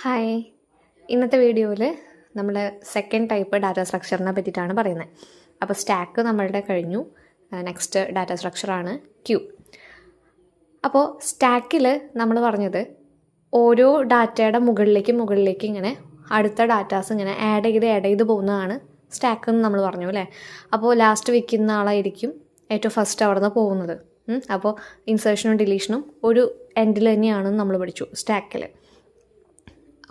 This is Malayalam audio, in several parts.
ഹായ്. ഇന്നത്തെ വീഡിയോയിൽ നമ്മൾ സെക്കൻഡ് ടൈപ്പ് ഡാറ്റ സ്ട്രക്ചറിനെ പറ്റിയിട്ടാണ് പറയുന്നത്. അപ്പോൾ സ്റ്റാക്ക് നമ്മളുടെ കഴിഞ്ഞു. നെക്സ്റ്റ് ഡാറ്റ സ്ട്രക്ചറാണ് ക്യൂ. അപ്പോൾ സ്റ്റാക്കിൽ നമ്മൾ പറഞ്ഞത് ഓരോ ഡാറ്റയുടെ മുകളിലേക്ക് ഇങ്ങനെ അടുത്ത ഡാറ്റാസ് ഇങ്ങനെ ആഡ് ചെയ്ത് പോകുന്നതാണ് സ്റ്റാക്ക് എന്ന് നമ്മൾ പറഞ്ഞു അല്ലേ. അപ്പോൾ ലാസ്റ്റ് വയ്ക്കുന്ന ആളായിരിക്കും ഏറ്റവും ഫസ്റ്റ് അവിടെ നിന്ന് പോകുന്നത്. അപ്പോൾ ഇൻസേർഷനും ഡിലീഷനും ഒരു എൻഡിൽ തന്നെയാണെന്ന് നമ്മൾ പഠിച്ചു സ്റ്റാക്കിൽ.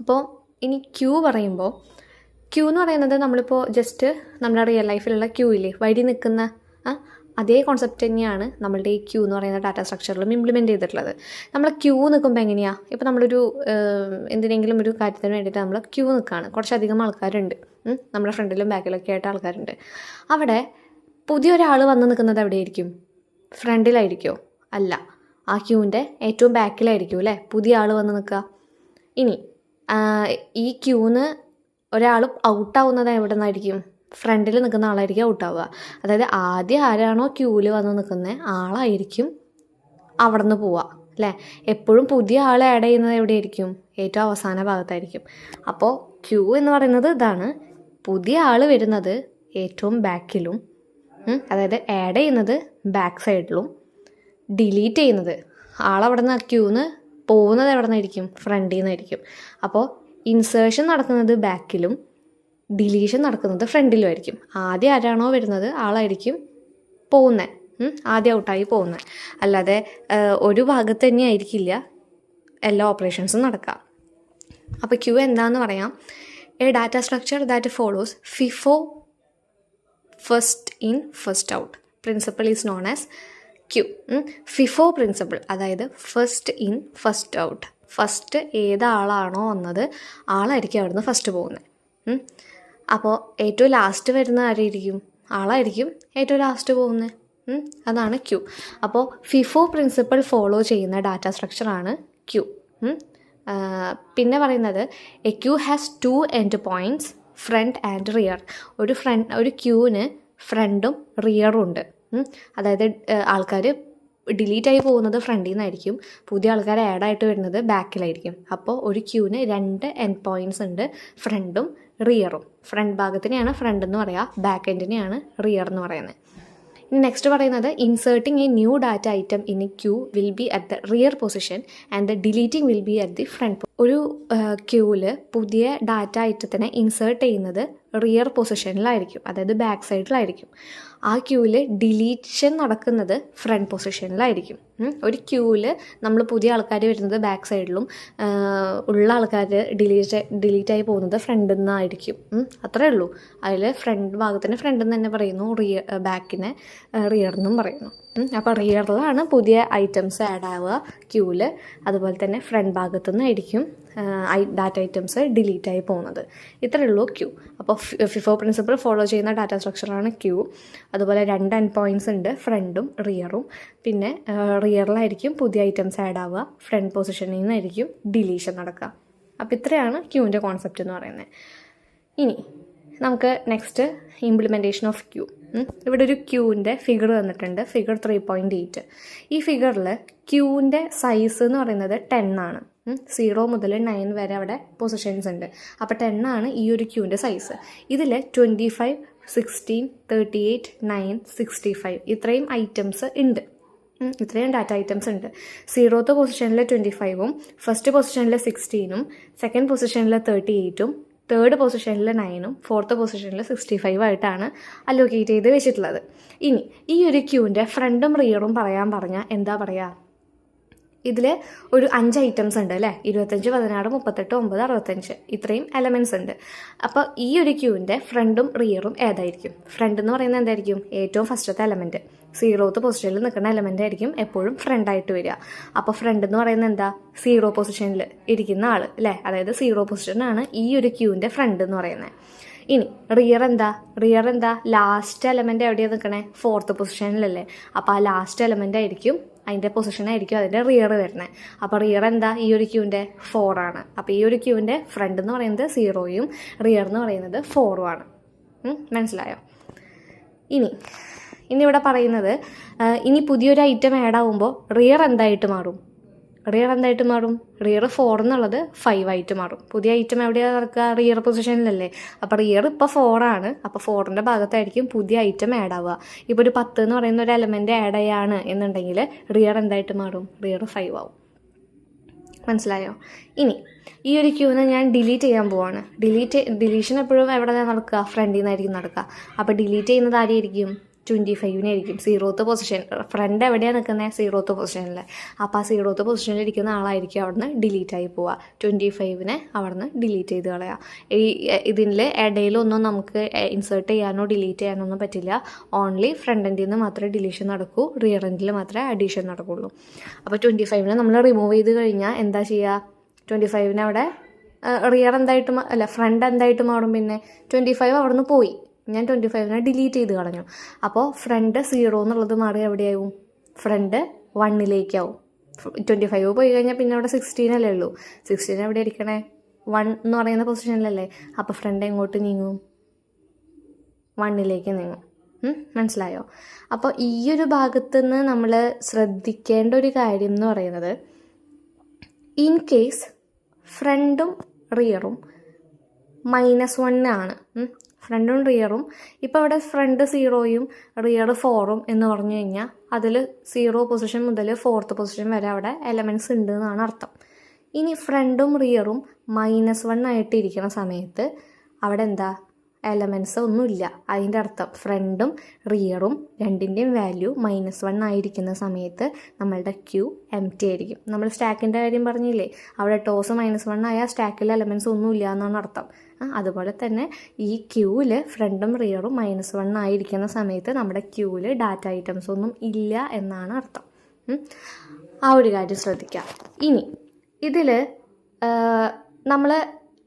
അപ്പോൾ ഇനി ക്യൂ പറയുമ്പോൾ ക്യൂ എന്ന് പറയുന്നത് നമ്മളിപ്പോൾ ജസ്റ്റ് നമ്മുടെ റിയൽ ലൈഫിലുള്ള ക്യൂ ഇല്ലേ, വഴി നിൽക്കുന്ന അതേ കോൺസെപ്റ്റ് തന്നെയാണ് നമ്മളുടെ ഈ ക്യൂ എന്ന് പറയുന്ന ഡാറ്റ സ്ട്രക്ചറിലും ഇംപ്ലിമെൻറ്റ് ചെയ്തിട്ടുള്ളത്. നമ്മൾ ക്യൂ നിൽക്കുമ്പോൾ എങ്ങനെയാണ്, ഇപ്പോൾ നമ്മളൊരു എന്തിനെങ്കിലും ഒരു കാര്യത്തിന് വേണ്ടിയിട്ട് നമ്മൾ ക്യൂ നിൽക്കുകയാണ്, കുറച്ചധികം ആൾക്കാരുണ്ട്, നമ്മുടെ ഫ്രണ്ടിലും ബാക്കിലൊക്കെ ആയിട്ട് ആൾക്കാരുണ്ട്. അവിടെ പുതിയൊരാൾ വന്ന് നിൽക്കുന്നത് എവിടെയായിരിക്കും? ഫ്രണ്ടിലായിരിക്കുമോ? അല്ല, ആ ക്യൂവിൻ്റെ ഏറ്റവും ബാക്കിലായിരിക്കും അല്ലേ പുതിയ ആൾ വന്ന് നിൽക്കുക. ഇനി ഈ ക്യൂന്ന് ഒരാൾ ഔട്ടാവുന്നത് എവിടെ നിന്നായിരിക്കും? ഫ്രണ്ടിൽ നിൽക്കുന്ന ആളായിരിക്കും ഔട്ടാവുക. അതായത് ആദ്യം ആരാണോ ക്യൂവിൽ വന്ന് നിൽക്കുന്നത് ആളായിരിക്കും അവിടെ നിന്ന് പോവുക അല്ലേ. എപ്പോഴും പുതിയ ആൾ ആഡ് ചെയ്യുന്നത് എവിടെയായിരിക്കും? ഏറ്റവും അവസാന ഭാഗത്തായിരിക്കും. അപ്പോൾ ക്യൂ എന്ന് പറയുന്നത് ഇതാണ്, പുതിയ ആൾ വരുന്നത് ഏറ്റവും ബാക്കിലും, അതായത് ആഡ് ചെയ്യുന്നത് ബാക്ക് സൈഡിലും, ഡിലീറ്റ് ചെയ്യുന്നത് ആളവിടെ നിന്ന് ക്യൂന്ന് പോകുന്നത് എവിടെ നിന്നായിരിക്കും? ഫ്രണ്ടിൽ നിന്നായിരിക്കും. അപ്പോൾ ഇൻസേർഷൻ നടക്കുന്നത് ബാക്കിലും ഡിലീഷൻ നടക്കുന്നത് ഫ്രണ്ടിലും ആയിരിക്കും. ആദ്യം ആരാണോ വരുന്നത് ആളായിരിക്കും പോകുന്നത്, ആദ്യം ഔട്ടായി പോകുന്നത്. അല്ലാതെ ഒരു ഭാഗത്ത് തന്നെ ആയിരിക്കില്ല എല്ലാ ഓപ്പറേഷൻസും നടക്കുക. അപ്പോൾ ക്യൂ എന്താണെന്ന് പറയാം. A data structure that follows FIFO first in first out principle is known as queue. FIFO principle, അതായത് first in first out. First ഏതാളാണോ വന്നത് ആളായിരിക്കും അവിടുന്ന് ഫസ്റ്റ് പോകുന്നത്. അപ്പോൾ ഏറ്റവും ലാസ്റ്റ് വരുന്ന ആരായിരിക്കും? ആളായിരിക്കും ഏറ്റവും ലാസ്റ്റ് പോകുന്നത്. അതാണ് ക്യൂ. അപ്പോൾ FIFO പ്രിൻസിപ്പിൾ ഫോളോ ചെയ്യുന്ന ഡാറ്റ സ്ട്രക്ചറാണ് ക്യൂ. പിന്നെ പറയുന്നത് a queue has 2 end points, front and rear. ഒരു ക്യൂവിന് ഫ്രണ്ടും റിയറും ഉണ്ട്. അതായത് ആൾക്കാർ ഡിലീറ്റായി പോകുന്നത് ഫ്രണ്ടിൽ നിന്നായിരിക്കും, പുതിയ ആൾക്കാർ ആഡായിട്ട് വരുന്നത് ബാക്കിലായിരിക്കും. അപ്പോൾ ഒരു ക്യൂവിന് 2 എൻഡ് പോയിൻറ്റ്സ് ഉണ്ട്, ഫ്രണ്ടും റിയറും. ഫ്രണ്ട് ഭാഗത്തിനെയാണ് ഫ്രണ്ട് എന്ന് പറയുക, ബാക്ക് എൻഡിനെയാണ് റിയർ എന്ന് പറയുന്നത്. ഇനി നെക്സ്റ്റ് പറയുന്നത് inserting a new data item in a queue will be at the rear position and the deleting will be at the front. ഒരു ക്യൂവിൽ പുതിയ ഡാറ്റ ഐറ്റത്തിനെ ഇൻസേർട്ട് ചെയ്യുന്നത് റിയർ പൊസിഷനിലായിരിക്കും, അതായത് ബാക്ക് സൈഡിലായിരിക്കും. ആ ക്യൂവിൽ ഡിലീഷൻ നടക്കുന്നത് ഫ്രണ്ട് പൊസിഷനിലായിരിക്കും. ഒരു നമ്മൾ പുതിയ ആൾക്കാർ വരുന്നത് ബാക്ക് സൈഡിലും ഉള്ള ആൾക്കാർ ഡിലീറ്റായി പോകുന്നത് ഫ്രണ്ടിൽ നിന്നായിരിക്കും. അത്രേ ഉള്ളൂ. അതിൽ ഫ്രണ്ട് ഭാഗത്തിന് ഫ്രണ്ട് എന്ന് തന്നെ പറയുന്നു, ബാക്കിനെ റിയർ എന്നും പറയുന്നു. അപ്പോൾ റിയറിലാണ് പുതിയ ഐറ്റംസ് ആഡ് ആവുക ക്യൂവിൽ. അതുപോലെ തന്നെ ഫ്രണ്ട് ഭാഗത്തു നിന്നായിരിക്കും ഡാറ്റ ഐറ്റംസ് ഡിലീറ്റായി പോകുന്നത്. ഇത്രയേ ഉള്ളൂ ക്യൂ. അപ്പോൾ FIFO പ്രിൻസിപ്പിൾ ഫോളോ ചെയ്യുന്ന ഡാറ്റ സ്ട്രക്ചറാണ് ക്യൂ. അതുപോലെ 2 എൻഡ് പോയിൻറ്റ്സ് ഉണ്ട്, ഫ്രണ്ടും റിയറും. പിന്നെ റിയറിലായിരിക്കും പുതിയ ഐറ്റംസ് ആഡ് ആവുക, ഫ്രണ്ട് പൊസിഷനിൽ നിന്നായിരിക്കും ഡിലീഷൻ നടക്കുക. അപ്പോൾ ഇത്രയാണ് ക്യൂവിൻ്റെ കോൺസെപ്റ്റ് എന്ന് പറയുന്നത്. ഇനി നമുക്ക് നെക്സ്റ്റ് ഇംപ്ലിമെൻറ്റേഷൻ ഓഫ് ക്യൂ. ഇവിടെ ഒരു ക്യൂവിൻ്റെ ഫിഗർ തന്നിട്ടുണ്ട്, ഫിഗർ 3.8. ഈ ഫിഗറിൽ ക്യൂവിൻ്റെ സൈസ് എന്ന് പറയുന്നത് 10 ആണ്. 0 മുതൽ 9 വരെ അവിടെ പൊസിഷൻസ് ഉണ്ട്. അപ്പോൾ 10 ആണ് ഈ ഒരു ക്യൂവിൻ്റെ സൈസ്. ഇതിൽ 25, 16, 38, 9, 65 ഇത്രയും ഐറ്റംസ് ഉണ്ട്. ഇത്രയും ഡാറ്റ ഐറ്റംസ് ഉണ്ട്. 0th പൊസിഷനിൽ 25ഉം, ഫസ്റ്റ് പൊസിഷനിൽ 16ഉം, സെക്കൻഡ് പൊസിഷനിൽ 38ഉം, തേർഡ് പൊസിഷനിൽ 9ഉം, 4th പൊസിഷനിൽ 65 ആയിട്ടാണ് അലോക്കേറ്റ് ചെയ്ത് വെച്ചിട്ടുള്ളത്. ഇനി ഈ ഒരു ക്യൂവിൻ്റെ ഫ്രണ്ടും റിയറും പറഞ്ഞാൽ എന്താ പറയുക? ഇതിൽ ഒരു 5 ഐറ്റംസ് ഉണ്ട് അല്ലേ, 25, 16, 38, 9, 65 ഇത്രയും എലമെൻറ്റ്സ് ഉണ്ട്. അപ്പോൾ ഈ ഒരു ക്യൂവിൻ്റെ ഫ്രണ്ടും റിയറും ഏതായിരിക്കും? ഫ്രണ്ട് എന്ന് പറയുന്നത് എന്തായിരിക്കും? ഏറ്റവും ഫസ്റ്റത്തെ എലമെൻറ്റ്, 0th പൊസിഷനിൽ നിൽക്കുന്ന എലമെൻ്റ് ആയിരിക്കും എപ്പോഴും ഫ്രണ്ടായിട്ട് വരിക. അപ്പോൾ ഫ്രണ്ട് എന്ന് പറയുന്നത് എന്താ? 0 പൊസിഷനിൽ ഇരിക്കുന്ന ആൾ അല്ലേ, അതായത് 0 പൊസിഷനാണ് ഈ ഒരു ക്യൂവിൻ്റെ ഫ്രണ്ട് എന്ന് പറയുന്നത്. ഇനി റിയർ എന്താ? ലാസ്റ്റ് എലമെൻ്റ് എവിടെയാണ് നിൽക്കണേ? 4th പൊസിഷനിലല്ലേ. അപ്പോൾ ആ ലാസ്റ്റ് എലമെൻ്റ് ആയിരിക്കും, അതിൻ്റെ പൊസിഷനായിരിക്കും അതിൻ്റെ റിയർ വരുന്നത്. അപ്പോൾ റിയർ എന്താ? ഈ ഒരു ക്യൂവിൻ്റെ 4 ആണ്. അപ്പോൾ ഈ ഒരു ക്യൂവിൻ്റെ ഫ്രണ്ട് എന്ന് പറയുന്നത് 0യും റിയർ എന്ന് പറയുന്നത് 4ഉം ആണ്. മനസ്സിലായോ? ഇനി ഇവിടെ പറയുന്നത് ഇനി പുതിയൊരു ഐറ്റം ആഡ് ആവുമ്പോൾ റിയർ എന്തായിട്ട് മാറും? റിയർ എന്തായിട്ട് മാറും? റിയർ 4 എന്നുള്ളത് 5 ആയിട്ട് മാറും. പുതിയ ഐറ്റം എവിടെയാണ് നടക്കുക? റിയർ പൊസിഷനിലല്ലേ. അപ്പോൾ റിയർ ഇപ്പോൾ 4 ആണ്. അപ്പോൾ 4ൻ്റെ ഭാഗത്തായിരിക്കും പുതിയ ഐറ്റം ആഡ് ആവുക. ഇപ്പോൾ ഒരു 10 എന്ന് പറയുന്ന ഒരു എലമെൻറ്റ് ആഡ് ചെയ്യാണ് എന്നുണ്ടെങ്കിൽ റിയർ എന്തായിട്ട് മാറും? റിയർ 5 ആവും. മനസ്സിലായോ? ഇനി ഈ ഒരു ക്യൂവിനെ ഞാൻ ഡിലീറ്റ് ചെയ്യാൻ പോവാണ്. ഡിലീഷൻ എപ്പോഴും എവിടെ നടക്കുക? ഫ്രണ്ടിൽ നിന്നായിരിക്കും നടക്കുക. അപ്പോൾ ഡിലീറ്റ് ചെയ്യുന്നത് ആരെയായിരിക്കും? 25-നായിരിക്കും. 0th position. ഫ്രണ്ട് എവിടെയാണ് നിൽക്കുന്നത്? 0th പൊസിഷനിൽ. അപ്പോൾ ആ 0th പൊസിഷനിൽ ഇരിക്കുന്ന ആളായിരിക്കും അവിടെ നിന്ന് ഡിലീറ്റ് ആയി പോവുക. 25നെ അവിടെ നിന്ന് ഡിലീറ്റ് ചെയ്ത് കളയുക. ഇതിൽ ഇടയിലൊന്നും നമുക്ക് ഇൻസേർട്ട് ചെയ്യാനോ ഡിലീറ്റ് ചെയ്യാനോ ഒന്നും പറ്റില്ല. ഓൺലി ഫ്രണ്ട് എൻഡിൽ നിന്ന് മാത്രമേ ഡിലീഷൻ നടക്കൂ, റിയർ എൻഡിൽ മാത്രമേ അഡീഷൻ നടക്കുകയുള്ളൂ. അപ്പോൾ 25നെ നമ്മൾ റിമൂവ് ചെയ്ത് കഴിഞ്ഞാൽ എന്താ ചെയ്യുക? 25നെ അവിടെ റിയർ എന്തായിട്ട് ഫ്രണ്ട് എന്തായിട്ട് മാറും? പിന്നെ 25 അവിടെ നിന്ന് പോയി. ഞാൻ 25നെ ഡിലീറ്റ് ചെയ്ത് കളഞ്ഞു. അപ്പോൾ ഫ്രണ്ട് 0 എന്നുള്ളത് മാറി എവിടെയാവും? ഫ്രണ്ട് 1ലേക്കാവും. 25 പോയി കഴിഞ്ഞാൽ പിന്നെ അവിടെ 16 അല്ലേ ഉള്ളൂ. 16 എവിടെ ഇരിക്കണേ? 1 എന്ന് പറയുന്ന പൊസിഷനിലല്ലേ. അപ്പോൾ ഫ്രണ്ട് എങ്ങോട്ട് നീങ്ങും? 1ലേക്ക് നീങ്ങും. മനസ്സിലായോ? അപ്പോൾ ഈ ഒരു ഭാഗത്ത് നിന്ന് നമ്മൾ ശ്രദ്ധിക്കേണ്ട ഒരു കാര്യം എന്ന് പറയുന്നത്, ഇൻ കേസ് ഫ്രണ്ടും റിയറും -1 ആണ്. ഫ്രണ്ടും റിയറും ഇപ്പോൾ ഇവിടെ ഫ്രണ്ട് 0യും റിയർ 4ഉം എന്ന് പറഞ്ഞു കഴിഞ്ഞാൽ അതിൽ 0 പൊസിഷൻ മുതൽ 4th പൊസിഷൻ വരെ അവിടെ എലമെൻറ്റ്സ് ഉണ്ട് എന്നാണ് അർത്ഥം. ഇനി ഫ്രണ്ടും റിയറും -1 ആയിട്ട് ഇരിക്കുന്ന സമയത്ത് അവിടെ എന്താ? എലമെൻറ്റ്സ് ഒന്നുമില്ല. അതിൻ്റെ അർത്ഥം ഫ്രണ്ടും റിയറും രണ്ടിൻ്റെയും വാല്യൂ -1 ആയിരിക്കുന്ന സമയത്ത് നമ്മളുടെ ക്യൂ എംപ്റ്റി ആയിരിക്കും. നമ്മൾ സ്റ്റാക്കിൻ്റെ കാര്യം പറഞ്ഞില്ലേ, അവിടെ ടോസ് -1 ആയാൽ സ്റ്റാക്കിൽ എലമെൻറ്റ്സ് ഒന്നുമില്ല എന്നാണ് അർത്ഥം. അതുപോലെ തന്നെ ഈ ക്യൂവിൽ ഫ്രണ്ടും റിയറും -1 ആയിരിക്കുന്ന സമയത്ത് നമ്മുടെ ക്യൂവിൽ ഡാറ്റ ഐറ്റംസ് ഒന്നും ഇല്ല എന്നാണ് അർത്ഥം. ആ ഒരു കാര്യം ശ്രദ്ധിക്കാം. ഇനി ഇതിൽ നമ്മൾ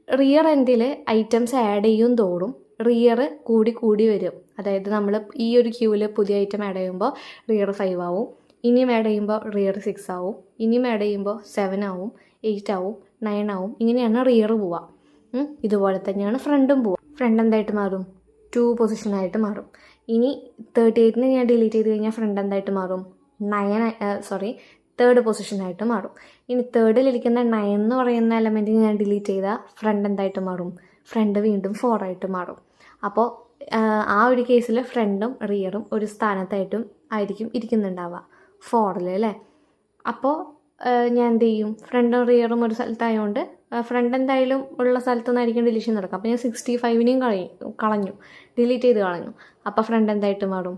റിയർ എൻഡിൽ ഐറ്റംസ് ആഡ് ചെയ്യും തോറും റിയർ കൂടി വരും. അതായത് നമ്മൾ ഈ ഒരു ക്യൂവിൽ പുതിയ ഐറ്റം ആഡ് ചെയ്യുമ്പോൾ റിയർ 5 ആവും. ഇനിയും ആഡ് ചെയ്യുമ്പോൾ റിയർ 6 ആവും. ഇനിയും ആഡ് ചെയ്യുമ്പോൾ 7 ആവും, 8 ആവും, 9 ആവും. ഇങ്ങനെയാണ് റിയർ പോവുക. ഇതുപോലെ തന്നെയാണ് ഫ്രണ്ടും പോവുക. ഫ്രണ്ട് എന്തായിട്ട് മാറും? 2 പൊസിഷനായിട്ട് മാറും. ഇനി 38നെ ഞാൻ ഡിലീറ്റ് ചെയ്ത് കഴിഞ്ഞാൽ ഫ്രണ്ട് എന്തായിട്ട് മാറും? 3rd പൊസിഷനായിട്ട് മാറും. ഇനി 3rഡിലിരിക്കുന്ന 9 എന്ന് പറയുന്ന എലമെൻറ്റ് ഞാൻ ഡിലീറ്റ് ചെയ്താൽ ഫ്രണ്ട് എന്തായിട്ട് മാറും? ഫ്രണ്ട് വീണ്ടും 4 ആയിട്ട് മാറും. അപ്പോൾ ആ ഒരു കേസിൽ ഫ്രണ്ടും റിയറും ഒരു സ്ഥാനത്തായിട്ടും ആയിരിക്കും ഇരിക്കുന്നുണ്ടാവുക, 4ൽ അല്ലേ. അപ്പോൾ ഞാൻ എന്ത് ചെയ്യും? ഫ്രണ്ടും റിയറും ഒരു സ്ഥലത്തായതുകൊണ്ട് ഫ്രണ്ട് എന്തായാലും ഉള്ള സ്ഥലത്തുനിന്നായിരിക്കും ഡിലീഷൻ നടക്കുക. അപ്പോൾ ഞാൻ 65നെയും കളഞ്ഞു, ഡിലീറ്റ് ചെയ്ത് കളഞ്ഞു. അപ്പോൾ ഫ്രണ്ട് എന്തായിട്ട് മാറും?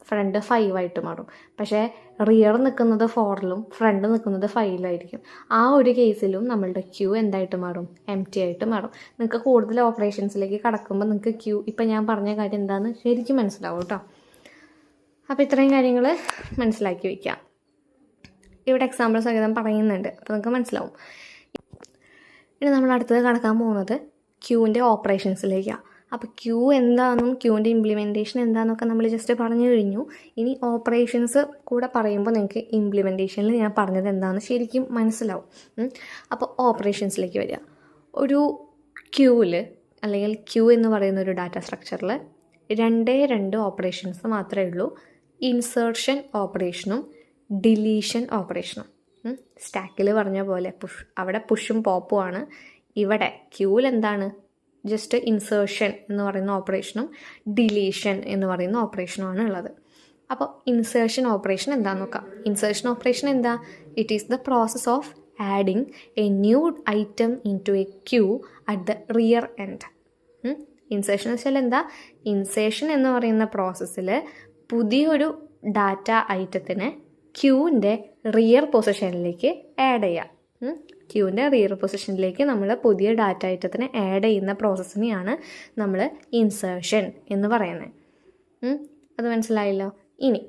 ഫ്രണ്ട് 5 ആയിട്ട് മാറും. പക്ഷേ റിയർ നിൽക്കുന്നത് 4ലും ഫ്രണ്ട് നിൽക്കുന്നത് 5ലും ആയിരിക്കും. ആ ഒരു കേസിലും നമ്മളുടെ ക്യൂ എന്തായിട്ട് മാറും? എംപ്റ്റി ആയിട്ട് മാറും. നിങ്ങൾക്ക് കൂടുതൽ ഓപ്പറേഷൻസിലേക്ക് കടക്കുമ്പോൾ നിങ്ങൾക്ക് ക്യൂ ഇപ്പം ഞാൻ പറഞ്ഞ കാര്യം എന്താണെന്ന് ശരിക്കും മനസ്സിലാവും കേട്ടോ. അപ്പോൾ ഇത്രയും കാര്യങ്ങൾ മനസ്സിലാക്കി വയ്ക്കാം. ഇവിടെ എക്സാമ്പിൾ സഹിതം പറയുന്നുണ്ട്, അപ്പോൾ നിങ്ങൾക്ക് മനസ്സിലാവും. ഇനി നമ്മൾ അടുത്തത് കടക്കാൻ പോകുന്നത് ക്യൂവിൻ്റെ ഓപ്പറേഷൻസിലേക്കാണ്. അപ്പോൾ ക്യൂ എന്താണെന്നും ക്യൂവിൻ്റെ ഇംപ്ലിമെൻറ്റേഷൻ എന്താണെന്നൊക്കെ നമ്മൾ ജസ്റ്റ് പറഞ്ഞു കഴിഞ്ഞു. ഇനി ഓപ്പറേഷൻസ് കൂടെ പറയുമ്പോൾ നിങ്ങൾക്ക് ഇംപ്ലിമെൻറ്റേഷനിൽ ഞാൻ പറഞ്ഞത് എന്താണെന്ന് ശരിക്കും മനസ്സിലാവും. അപ്പോൾ ഓപ്പറേഷൻസിലേക്ക് വരിക. ഒരു ക്യൂവിൽ അല്ലെങ്കിൽ ക്യൂ എന്ന് പറയുന്ന ഒരു ഡാറ്റ സ്ട്രക്ചറിൽ 2 ഓപ്പറേഷൻസ് മാത്രമേ ഉള്ളൂ. ഇൻസേർഷൻ ഓപ്പറേഷനും ഡിലീഷൻ ഓപ്പറേഷനും. സ്റ്റാക്കിൽ പറഞ്ഞ പോലെ അവിടെ പുഷും പോപ്പും ആണ്. ഇവിടെ ക്യൂവിൽ എന്താണ്? ജസ്റ്റ് ഇൻസേർഷൻ എന്ന് പറയുന്ന ഓപ്പറേഷനും ഡിലീഷൻ എന്ന് പറയുന്ന ഓപ്പറേഷനുമാണ് ഉള്ളത്. അപ്പോൾ ഇൻസേർഷൻ ഓപ്പറേഷൻ എന്താണെന്ന് നോക്കാം. ഇൻസേർഷൻ ഓപ്പറേഷൻ എന്താ? It is the process of adding a new item into a queue at the rear end. Insertion എന്ന് വെച്ചാൽ എന്താ? ഇൻസേർഷൻ എന്ന് പറയുന്ന പ്രോസസ്സിൽ പുതിയൊരു ഡാറ്റ ഐറ്റത്തിനെ ക്യൂവിൻ്റെ റിയർ പൊസിഷനിലേക്ക് ആഡ് ചെയ്യാം. ക്യൂവിൻ്റെ റിയർ പൊസിഷനിലേക്ക് നമ്മൾ പുതിയ ഡാറ്റ ഐറ്റത്തിനെ ആഡ് ചെയ്യുന്ന പ്രോസസ്സിനെയാണ് നമ്മൾ ഇൻസേർഷൻ എന്ന് പറയുന്നത്. അത് മനസ്സിലായല്ലോ. ഇനി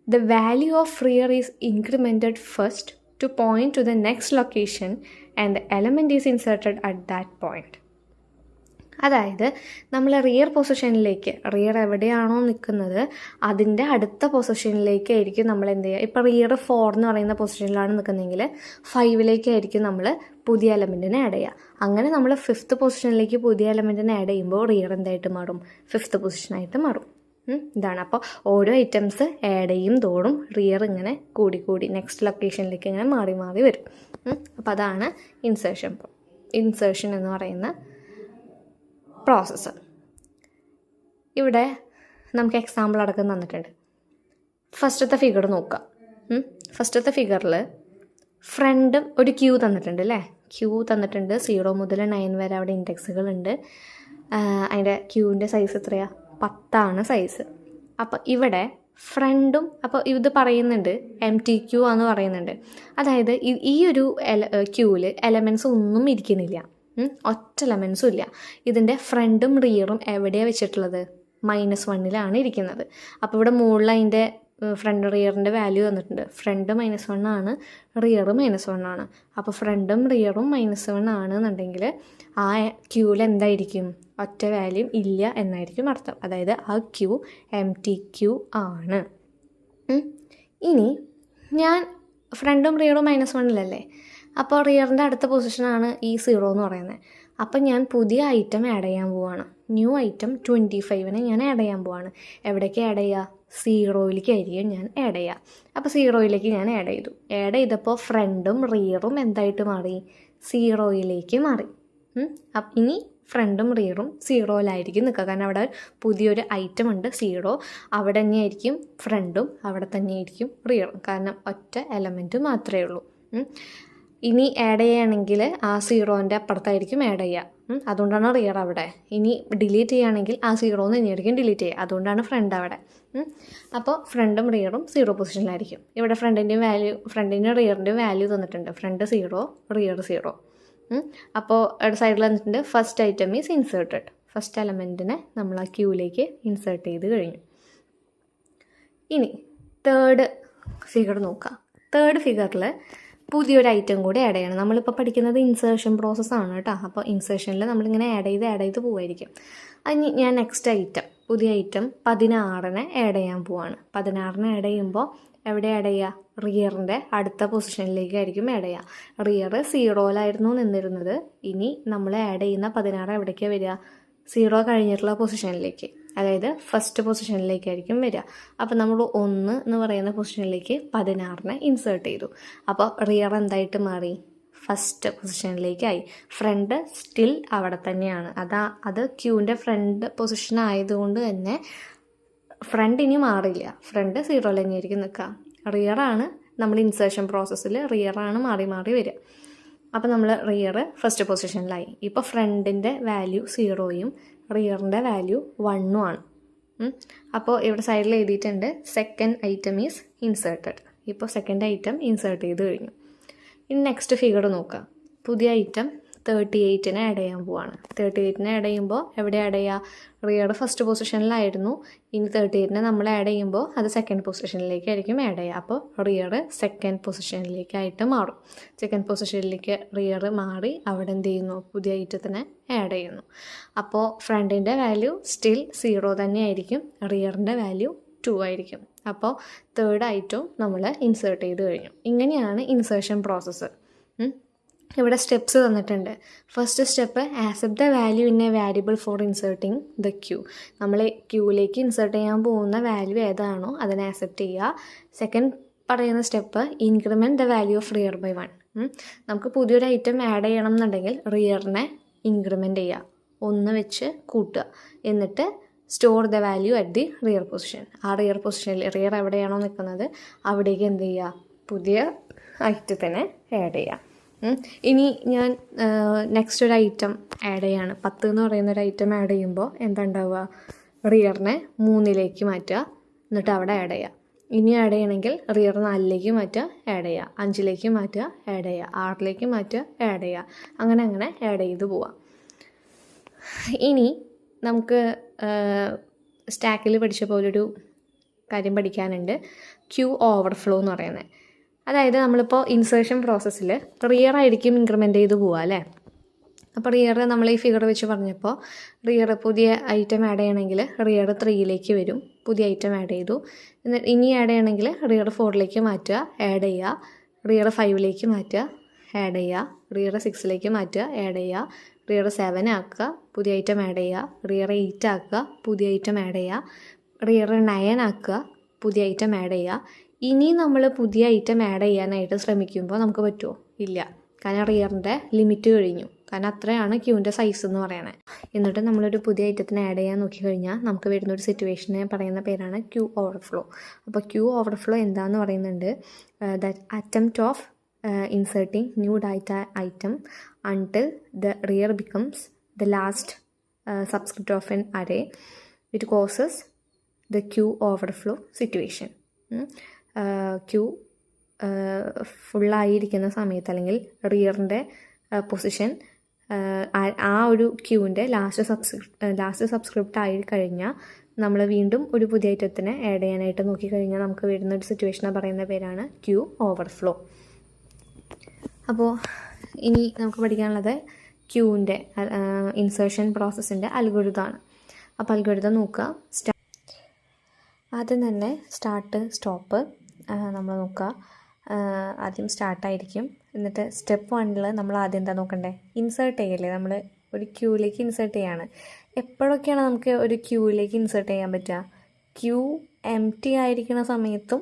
the value of rear is incremented first two point two the next location and the element is inserted at that point. അതായത് നമ്മൾ റിയർ പൊസിഷനിലേക്ക്, റിയർ എവിടെയാണോ നിൽക്കുന്നത് അതിൻ്റെ അടുത്ത പൊസിഷനിലേക്കായിരിക്കും നമ്മൾ എന്ത് ചെയ്യുക. ഇപ്പോൾ റിയർ 4 എന്ന് പറയുന്ന പൊസിഷനിലാണ് നിൽക്കുന്നതെങ്കിൽ 5ലേക്കായിരിക്കും നമ്മൾ പുതിയ എലമെൻറ്റിനെ ആഡ് ചെയ്യുക. അങ്ങനെ നമ്മൾ 5th പൊസിഷനിലേക്ക് പുതിയ എലമെൻറ്റിനെ ആഡ് ചെയ്യുമ്പോൾ റിയർ എന്തായിട്ട് മാറും? 5th പൊസിഷനായിട്ട് മാറും. ഇതാണ്. അപ്പോൾ ഓരോ ഐറ്റംസ് ആഡ് ചെയ്യും തോറും റിയർ ഇങ്ങനെ കൂടി നെക്സ്റ്റ് ലൊക്കേഷനിലേക്ക് ഇങ്ങനെ മാറി വരും. അപ്പോൾ അതാണ് ഇൻസേർഷൻ എന്ന് പറയുന്ന പ്രോസസ്സ്. ഇവിടെ നമുക്ക് എക്സാമ്പിൾ അടക്കം തന്നിട്ടുണ്ട്. ഫസ്റ്റത്തെ ഫിഗർ നോക്കാം. ഫസ്റ്റത്തെ ഫിഗറിൽ ഫ്രണ്ടും ഒരു ക്യൂ തന്നിട്ടുണ്ട് അല്ലേ. ക്യൂ തന്നിട്ടുണ്ട് 0 മുതൽ 9 വരെ അവിടെ ഇൻഡെക്സുകളുണ്ട്. അതിൻ്റെ ക്യൂവിൻ്റെ സൈസ് എത്രയാണ്? 10 സൈസ്. അപ്പോൾ ഇവിടെ ഫ്രണ്ടും, അപ്പോൾ ഇത് പറയുന്നുണ്ട് MTQ ആണെന്ന് പറയുന്നുണ്ട്. അതായത് ഈ ഒരു ക്യൂവിൽ എലമെൻറ്റ്സ് ഒന്നും ഇരിക്കുന്നില്ല, ഒറ്റ എലമെൻസും ഇല്ല. ഇതിൻ്റെ ഫ്രണ്ടും റിയറും എവിടെയാണ് വെച്ചിട്ടുള്ളത്? -1 ഇരിക്കുന്നത്. അപ്പോൾ ഇവിടെ മുകളിൽ അതിൻ്റെ ഫ്രണ്ട് റിയറിൻ്റെ വാല്യൂ തന്നിട്ടുണ്ട്. ഫ്രണ്ട് -1 ആണ്, റിയർ -1 ആണ്. അപ്പോൾ ഫ്രണ്ടും റിയറും -1 ആണെന്നുണ്ടെങ്കിൽ ആ ക്യൂവിൽ എന്തായിരിക്കും? ഒറ്റ വാല്യൂ ഇല്ല എന്നായിരിക്കും അർത്ഥം. അതായത് ആ ക്യൂ MTQ ആണ്. ഇനി ഞാൻ ഫ്രണ്ടും റിയറും -1 അപ്പോൾ റിയറിൻ്റെ അടുത്ത പൊസിഷനാണ് ഈ 0 എന്ന് പറയുന്നത്. അപ്പം ഞാൻ പുതിയ ഐറ്റം ആഡ് ചെയ്യാൻ പോവാണ്. ന്യൂ ഐറ്റം 25 ഞാൻ ആഡ് ചെയ്യാൻ പോവാണ്. എവിടേക്ക് ആഡ് ചെയ്യുക? 0യിലേക്കായിരിക്കും ഞാൻ ആഡ് ചെയ്യുക. അപ്പോൾ 0യിലേക്ക് ഞാൻ ആഡ് ചെയ്തപ്പോൾ ഫ്രണ്ടും റിയറും എന്തായിട്ട് മാറി? 0യിലേക്ക് മാറി. ഇനി ഫ്രണ്ടും റിയറും 0യിലായിരിക്കും നിൽക്കുക. കാരണം അവിടെ പുതിയൊരു ഐറ്റം ഉണ്ട് 0. അവിടെ തന്നെയായിരിക്കും ഫ്രണ്ടും, അവിടെ തന്നെയായിരിക്കും റിയറും. കാരണം ഒറ്റ എലമെൻറ്റ് മാത്രമേ ഉള്ളൂ. ഇനി ആഡ് ചെയ്യുകയാണെങ്കിൽ ആ 0ൻ്റെ അപ്പുറത്തായിരിക്കും ആഡ് ചെയ്യുക. അതുകൊണ്ടാണ് റിയർ അവിടെ. ഇനി ഡിലീറ്റ് ചെയ്യുകയാണെങ്കിൽ ആ 0 തന്നെയായിരിക്കും ഡിലീറ്റ് ചെയ്യുക. അതുകൊണ്ടാണ് ഫ്രണ്ട് അവിടെ. അപ്പോൾ ഫ്രണ്ടും റിയറും 0 പൊസിഷനിലായിരിക്കും. ഇവിടെ ഫ്രണ്ടിൻ്റെയും റിയറിൻ്റെയും വാല്യൂ തന്നിട്ടുണ്ട്. Front 0, rear 0. അപ്പോൾ സൈഡിൽ തന്നിട്ടുണ്ട് first item is inserted. First എലമെൻറ്റിനെ നമ്മൾ ആ ക്യൂവിലേക്ക് ഇൻസേർട്ട് ചെയ്ത് കഴിഞ്ഞു. ഇനി തേർഡ് ഫിഗർ നോക്കാം. തേർഡ് ഫിഗറിൽ പുതിയൊരു ഐറ്റം കൂടി ആഡ് ചെയ്യണം. നമ്മളിപ്പോൾ പഠിക്കുന്നത് ഇൻസേർഷൻ പ്രോസസ്സാണ് കേട്ടോ. അപ്പോൾ ഇൻസേർഷനിൽ നമ്മളിങ്ങനെ ആഡ് ചെയ്ത് പോവായിരിക്കും. അതിന് ഞാൻ നെക്സ്റ്റ് ഐറ്റം, പുതിയ ഐറ്റം 16 ആഡ് ചെയ്യാൻ പോവാണ്. 16 ആഡ് ചെയ്യുമ്പോൾ എവിടെ ആഡ് ചെയ്യുക? റിയറിൻ്റെ അടുത്ത പൊസിഷനിലേക്കായിരിക്കും ആഡ് ചെയ്യുക. റിയർ 0യിലായിരുന്നു നിന്നിരുന്നത്. ഇനി നമ്മൾ ആഡ് ചെയ്യുന്ന 16 എവിടേക്കാണ് വരിക? 0 കഴിഞ്ഞിട്ടുള്ള പൊസിഷനിലേക്ക്, അതായത് ഫസ്റ്റ് പൊസിഷനിലേക്കായിരിക്കും വരിക. അപ്പോൾ നമ്മൾ 1 എന്ന് പറയുന്ന പൊസിഷനിലേക്ക് 16 ഇൻസേർട്ട് ചെയ്തു. അപ്പോൾ റിയർ എന്തായിട്ട് മാറി? ഫസ്റ്റ് പൊസിഷനിലേക്കായി. ഫ്രണ്ട് സ്റ്റിൽ അവിടെ തന്നെയാണ്. അത് ക്യൂവിൻ്റെ ഫ്രണ്ട് പൊസിഷൻ ആയതുകൊണ്ട് തന്നെ ഫ്രണ്ട് ഇനി മാറില്ല. ഫ്രണ്ട് 0യിൽ തന്നെയായിരിക്കും നിൽക്കുക. റിയറാണ് നമ്മൾ ഇൻസേർഷൻ പ്രോസസ്സിൽ റിയറാണ് മാറി വരിക. അപ്പോൾ നമ്മൾ റിയർ ഫസ്റ്റ് പൊസിഷനിലായി. ഇപ്പോൾ ഫ്രണ്ടിൻ്റെ വാല്യൂ 0യും റിയറിൻ്റെ വാല്യൂ 1 ആണ്. അപ്പോൾ ഇവിടെ സൈഡിൽ എഴുതിയിട്ടുണ്ട് സെക്കൻഡ് ഐറ്റം ഈസ് ഇൻസേർട്ടഡ്. ഇപ്പോൾ സെക്കൻഡ് ഐറ്റം ഇൻസേർട്ട് ചെയ്ത് കഴിഞ്ഞു. ഇനി നെക്സ്റ്റ് ഫിഗർ നോക്കാം. പുതിയ ഐറ്റം 38 ആഡ് ചെയ്യാൻ പോവാണ്. 38 ആഡ് ചെയ്യുമ്പോൾ എവിടെ ആഡ് ചെയ്യുക? റിയർ ഫസ്റ്റ് പൊസിഷനിലായിരുന്നു. ഇനി 38 നമ്മൾ ആഡ് ചെയ്യുമ്പോൾ അത് സെക്കൻഡ് പൊസിഷനിലേക്കായിരിക്കും ആഡ് ചെയ്യുക. അപ്പോൾ റിയർ സെക്കൻഡ് പൊസിഷനിലേക്കായിട്ട് മാറും. സെക്കൻഡ് പൊസിഷനിലേക്ക് റിയർ മാറി അവിടെ എന്ത് ചെയ്യുന്നു? പുതിയ ഐറ്റത്തിനെ ആഡ് ചെയ്യുന്നു. അപ്പോൾ ഫ്രണ്ടിൻ്റെ വാല്യൂ സ്റ്റിൽ 0 തന്നെയായിരിക്കും. റിയറിൻ്റെ വാല്യൂ 2 ആയിരിക്കും. അപ്പോൾ തേർഡ് ഐറ്റവും നമ്മൾ ഇൻസേർട്ട് ചെയ്ത് കഴിഞ്ഞു. ഇങ്ങനെയാണ് ഇൻസേർഷൻ പ്രോസസ്സ്. ഇവിടെ സ്റ്റെപ്സ് തന്നിട്ടുണ്ട്. First step, accept the value in a variable for inserting the queue. നമ്മൾ ക്യൂവിലേക്ക് ഇൻസേർട്ട് ചെയ്യാൻ പോകുന്ന വാല്യൂ ഏതാണോ അതിനെ ആക്സെപ്റ്റ് ചെയ്യുക. സെക്കൻഡ് പറയുന്ന step, increment the value of rear by 1. നമുക്ക് പുതിയൊരു ഐറ്റം ആഡ് ചെയ്യണം എന്നുണ്ടെങ്കിൽ റിയറിനെ ഇൻക്രിമെൻറ്റ് ചെയ്യുക, 1 വെച്ച് കൂട്ടുക. എന്നിട്ട് store the value at the rear position. ആ റിയർ പൊസിഷനിൽ റിയർ എവിടെയാണോ നിൽക്കുന്നത് അവിടേക്ക് എന്ത് ചെയ്യുക? പുതിയ ഐറ്റത്തിനെ ആഡ് ചെയ്യുക. ഇനി ഞാൻ നെക്സ്റ്റ് ഒരു ഐറ്റം ആഡ് ചെയ്യാണ്. 10 എന്ന് പറയുന്ന ഒരു ഐറ്റം ആഡ് ചെയ്യുമ്പോൾ എന്താ ഉണ്ടാവുക? റിയറിനെ 3ലേക്ക് മാറ്റുക, എന്നിട്ട് അവിടെ ആഡ് ചെയ്യുക. ഇനി ആഡ് ചെയ്യണമെങ്കിൽ റിയർ 4ലേക്ക് മാറ്റുക, ആഡ് ചെയ്യുക. 5ലേക്ക് മാറ്റുക, ആഡ് ചെയ്യുക. 6ലേക്ക് മാറ്റുക, ആഡ് ചെയ്യുക. അങ്ങനെ ആഡ് ചെയ്ത് പോവാം. ഇനി നമുക്ക് സ്റ്റാക്കിൽ പഠിച്ച പോലൊരു കാര്യം പഠിക്കാനുണ്ട്, ക്യൂ ഓവർഫ്ലോ എന്ന് പറയുന്നത്. അതായത് നമ്മളിപ്പോൾ ഇൻസേർഷൻ പ്രോസസ്സിൽ റിയർ ആയിരിക്കും ഇൻക്രിമെൻ്റ് ചെയ്ത് പോവുക അല്ലേ. അപ്പോൾ റിയർ നമ്മൾ ഈ ഫിഗർ വെച്ച് പറഞ്ഞപ്പോൾ റിയർ പുതിയ ഐറ്റം ആഡ് ചെയ്യണമെങ്കിൽ റിയർ 3ലേക്ക് വരും. പുതിയ ഐറ്റം ആഡ് ചെയ്തു. ഇനി ആഡ് ചെയ്യണമെങ്കിൽ റിയർ 4ലേക്ക് മാറ്റുക, ആഡ് ചെയ്യുക. റിയർ 5ലേക്ക് മാറ്റുക, ആഡ് ചെയ്യുക. റിയർ 6ലേക്ക് മാറ്റുക, ആഡ് ചെയ്യുക. റിയർ 7 ആക്കുക, പുതിയ ഐറ്റം ആഡ് ചെയ്യുക. റിയർ 8 ആക്കുക, പുതിയ ഐറ്റം ആഡ് ചെയ്യുക. റിയർ 9 ആക്കുക, പുതിയ ഐറ്റം ആഡ് ചെയ്യുക. ഇനി നമ്മൾ പുതിയ ഐറ്റം ആഡ് ചെയ്യാനായിട്ട് ശ്രമിക്കുമ്പോൾ നമുക്ക് പറ്റുമോ? ഇല്ല. കാരണം റിയറിൻ്റെ ലിമിറ്റ് കഴിഞ്ഞു. കാരണം അത്രയാണ് ക്യൂവിൻ്റെ സൈസ് എന്ന് പറയുന്നത്. എന്നിട്ട് നമ്മളൊരു പുതിയ ഐറ്റത്തിന് ആഡ് ചെയ്യാൻ നോക്കിക്കഴിഞ്ഞാൽ നമുക്ക് വരുന്നൊരു സിറ്റുവേഷനെ പറയുന്ന പേരാണ് ക്യൂ ഓവർഫ്ലോ. അപ്പോൾ ക്യൂ ഓവർഫ്ലോ എന്താണെന്ന് പറയുന്നുണ്ട്, that attempt of inserting new data item until the rear becomes the last subscript of an array. It causes the queue overflow situation. Queue ഫുള്ളായിരിക്കുന്ന സമയത്ത് അല്ലെങ്കിൽ റിയറിൻ്റെ പൊസിഷൻ ആ ഒരു ക്യൂവിൻ്റെ ലാസ്റ്റ് സബ്സ്ക്രിപ്റ്റ് ആയി കഴിഞ്ഞാൽ നമ്മൾ വീണ്ടും ഒരു പുതിയ ഐറ്റത്തിന് ആഡ് ചെയ്യാനായിട്ട് നോക്കിക്കഴിഞ്ഞാൽ നമുക്ക് വരുന്ന ഒരു സിറ്റുവേഷനെ പറയുന്ന പേരാണ് ക്യൂ ഓവർഫ്ലോ. അപ്പോൾ ഇനി നമുക്ക് പഠിക്കാനുള്ളത് ക്യൂവിൻ്റെ ഇൻസേർഷൻ പ്രോസസ്സിൻ്റെ അൽഗോരിതമാണ്. അപ്പോൾ അൽഗോരിതം നോക്കുക. ആദ്യം തന്നെ സ്റ്റാർട്ട് സ്റ്റോപ്പ് നമ്മൾ നോക്കുക. ആദ്യം സ്റ്റാർട്ടായിരിക്കും. എന്നിട്ട് സ്റ്റെപ്പ് 1 നമ്മൾ ആദ്യം എന്താ നോക്കണ്ടേ? ഇൻസേർട്ട് ചെയ്യല്ലേ, നമ്മൾ ഒരു ക്യൂവിലേക്ക് ഇൻസേർട്ട് ചെയ്യാണ്. എപ്പോഴൊക്കെയാണ് നമുക്ക് ഒരു ക്യൂവിലേക്ക് ഇൻസേർട്ട് ചെയ്യാൻ പറ്റുക? ക്യൂ എംപ്റ്റി ആയിരിക്കുന്ന സമയത്തും